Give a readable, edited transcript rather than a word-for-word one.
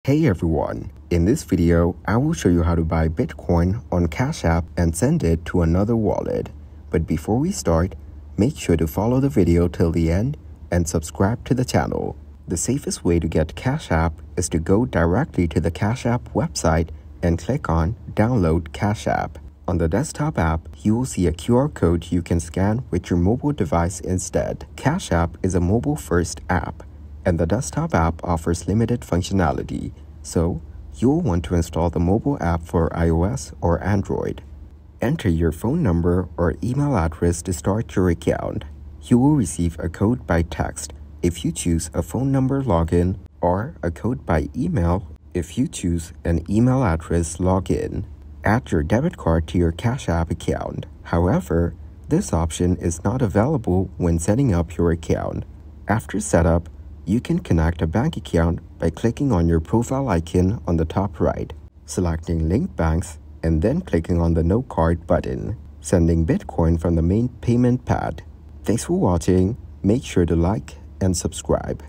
Hey everyone, in this video, I will show you how to buy Bitcoin on Cash App and send it to another wallet. But before we start, make sure to follow the video till the end and subscribe to the channel. The safest way to get Cash App is to go directly to the Cash App website and click on Download Cash App. On the desktop app, you will see a QR code you can scan with your mobile device instead. Cash App is a mobile-first app, and the desktop app offers limited functionality, so you'll want to install the mobile app for iOS or Android. Enter your phone number or email address to start your account. You will receive a code by text if you choose a phone number login, or a code by email if you choose an email address login. Add your debit card to your Cash App account. However, this option is not available when setting up your account. After setup, you can connect a bank account by clicking on your profile icon on the top right, selecting Link Banks, and then clicking on the No Card button, sending Bitcoin from the main payment pad. Thanks for watching. Make sure to like and subscribe.